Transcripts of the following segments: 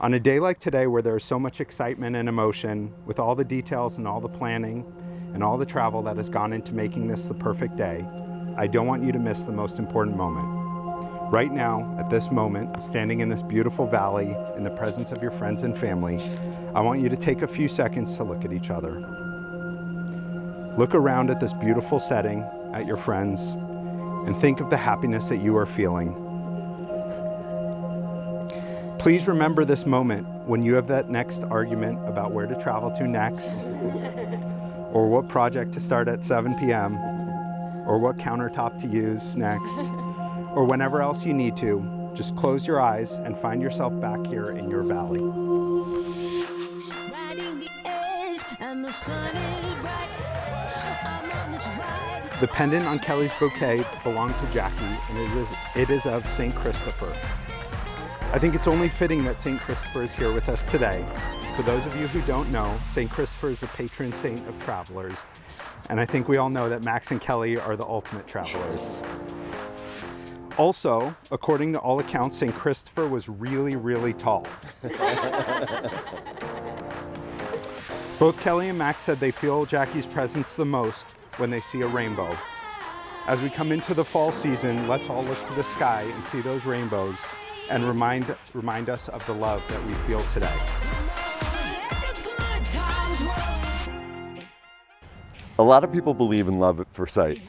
On a day like today where there's so much excitement and emotion, with all the details and all the planning and all the travel that has gone into making this the perfect day, I don't want you to miss the most important moment. Right now, at this moment, standing in this beautiful valley in the presence of your friends and family, I want you to take a few seconds to look at each other. Look around at this beautiful setting, at your friends, and think of the happiness that you are feeling. Please remember this moment when you have that next argument about where to travel to next, or what project to start at 7 p.m., or what countertop to use next, or whenever else you need to. Just close your eyes and find yourself back here in your valley. The pendant on Kelly's bouquet belonged to Jackie, and it is of St. Christopher. I think it's only fitting that St. Christopher is here with us today. For those of you who don't know, St. Christopher is the patron saint of travelers, and I think we all know that Max and Kelly are the ultimate travelers. Also, according to all accounts, St. Christopher was really, really tall. Both Kelly and Max said they feel Jackie's presence the most when they see a rainbow. As we come into the fall season, let's all look to the sky and see those rainbows and remind us of the love that we feel today. A lot of people believe in love at first sight.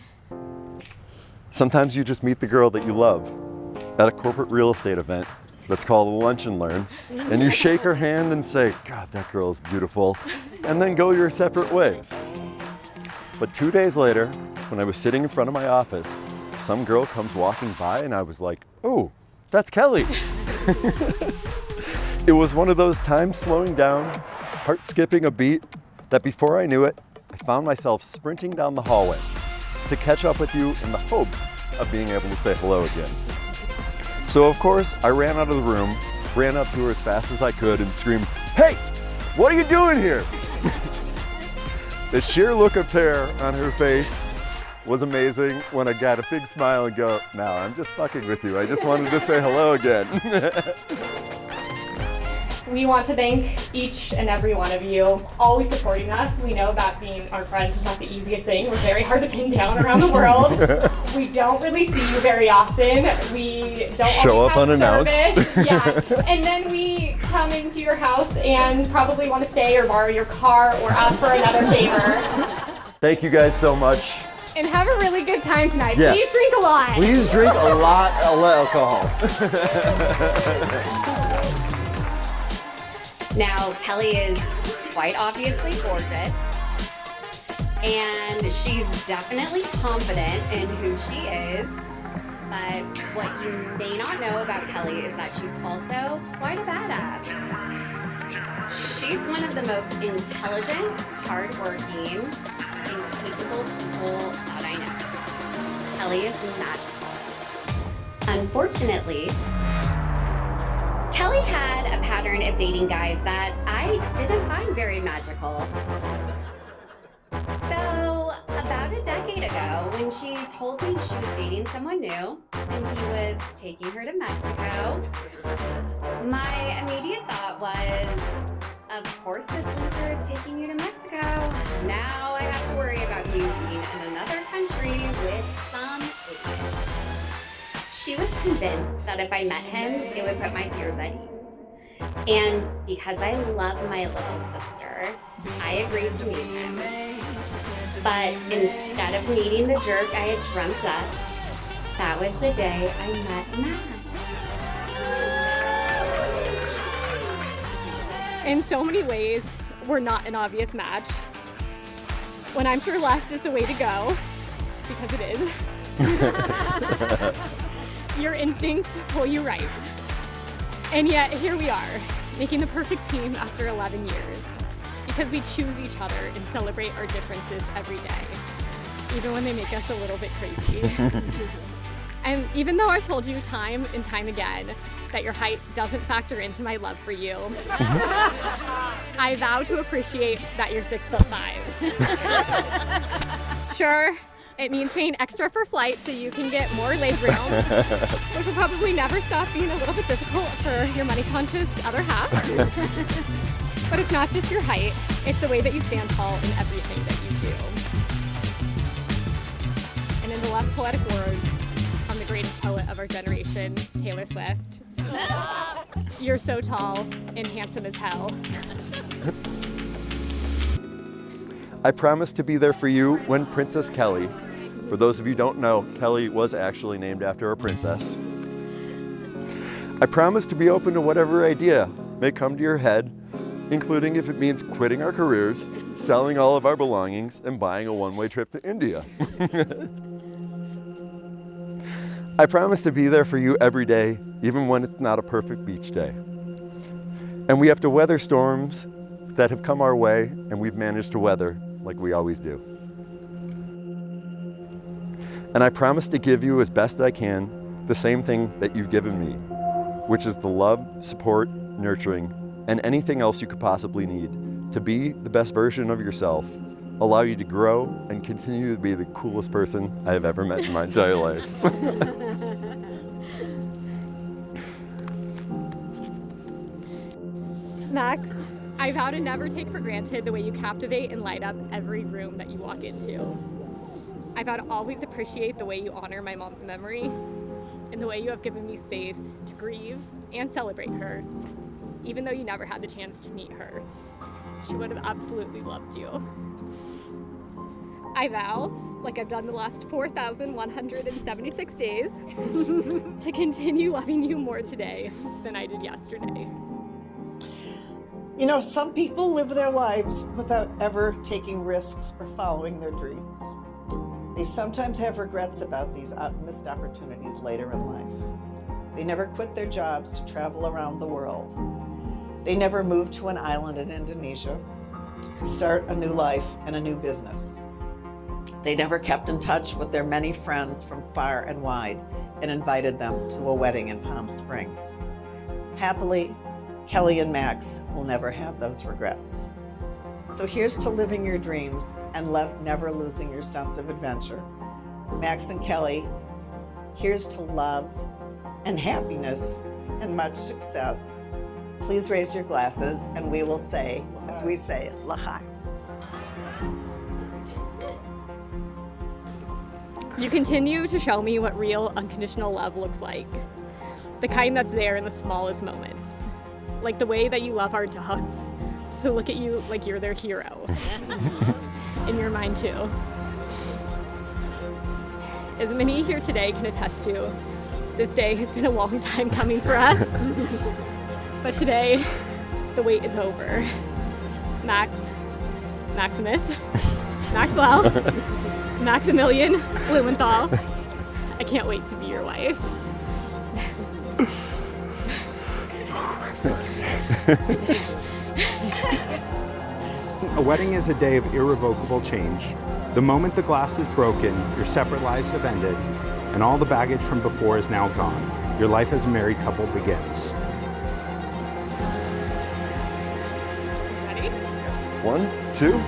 Sometimes you just meet the girl that you love at a corporate real estate event that's called a lunch and learn, and you shake her hand and say, God, that girl is beautiful, and then go your separate ways. But 2 days later, when I was sitting in front of my office, some girl comes walking by and I was like, oh, that's Kelly. It was one of those times slowing down, heart skipping a beat, that before I knew it, I found myself sprinting down the hallway to catch up with you in the hopes of being able to say hello again. So of course, I ran out of the room, ran up to her as fast as I could and screamed, hey, what are you doing here? The sheer look of terror on her face was amazing when I got a big smile and go, no, I'm just fucking with you. I just wanted to say hello again. We want to thank each and every one of you always supporting us. We know that being our friends is not the easiest thing. We're very hard to pin down around the world. We don't really see you very often. We don't show up unannounced. Yeah, and then we come into your house and probably want to stay or borrow your car or ask for another favor. Thank you guys so much. And have a really good time tonight. Yeah. Please drink a lot. Please drink a lot of alcohol. Now, Kelly is quite obviously gorgeous, and she's definitely confident in who she is, but what you may not know about Kelly is that she's also quite a badass. She's one of the most intelligent, hardworking, and capable people that I know. Kelly is magical. Unfortunately, Kelly had a pattern of dating guys that I didn't find very magical. So, about a decade ago, when she told me she was dating someone new and he was taking her to Mexico, my immediate thought was, of course this loser is taking you to Mexico. Now I have to worry about you being in another country with some idiot. She was convinced that if I met him, it would put my fears at ease. And because I love my little sister, I agreed to meet him. But instead of meeting the jerk I had dreamt up, that was the day I met Matt. In so many ways, we're not an obvious match. When I'm sure left is the way to go, because it is. Your instincts pull you right. And yet, here we are, making the perfect team after 11 years. Because we choose each other and celebrate our differences every day, even when they make us a little bit crazy. And even though I've told you time and time again that your height doesn't factor into my love for you, I vow to appreciate that you're 6'5". Sure, It means paying extra for flight so you can get more leg room, which will probably never stop being a little bit difficult for your money-conscious other half. But it's not just your height, it's the way that you stand tall in everything that you do. And in the less poetic words from the greatest poet of our generation, Taylor Swift, you're so tall and handsome as hell. I promise to be there for you when Princess Kelly, for those of you who don't know, Kelly was actually named after a princess. I promise to be open to whatever idea may come to your head, including if it means quitting our careers, selling all of our belongings, and buying a one-way trip to India. I promise to be there for you every day, even when it's not a perfect beach day. And we have to weather storms that have come our way, and we've managed to weather like we always do. And I promise to give you as best I can the same thing that you've given me, which is the love, support, nurturing, and anything else you could possibly need to be the best version of yourself, allow you to grow, and continue to be the coolest person I have ever met in my entire life. Max, I vow to never take for granted the way you captivate and light up every room that you walk into. I vow to always appreciate the way you honor my mom's memory and the way you have given me space to grieve and celebrate her, even though you never had the chance to meet her. She would have absolutely loved you. I vow, like I've done the last 4,176 days, to continue loving you more today than I did yesterday. You know, some people live their lives without ever taking risks or following their dreams. They sometimes have regrets about these missed opportunities later in life. They never quit their jobs to travel around the world. They never moved to an island in Indonesia to start a new life and a new business. They never kept in touch with their many friends from far and wide and invited them to a wedding in Palm Springs. Happily, Kelly and Max will never have those regrets. So here's to living your dreams and never losing your sense of adventure. Max and Kelly, here's to love and happiness and much success. Please raise your glasses and we will say, as we say, L'chaim. You continue to show me what real unconditional love looks like. The kind that's there in the smallest moments. Like the way that you love our dogs, who look at you like you're their hero. And you're mine too. As many here today can attest to, this day has been a long time coming for us. But today, the wait is over. Max, Maximus, Maxwell, Maximilian Blumenthal, I can't wait to be your wife. A wedding is a day of irrevocable change. The moment the glass is broken, your separate lives have ended, and all the baggage from before is now gone. Your life as a married couple begins. Ready? 1, 2.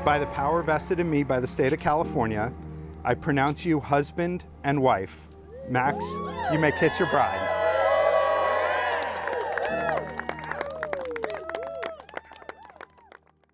By the power vested in me by the state of California, I pronounce you husband and wife. Max, you may kiss your bride.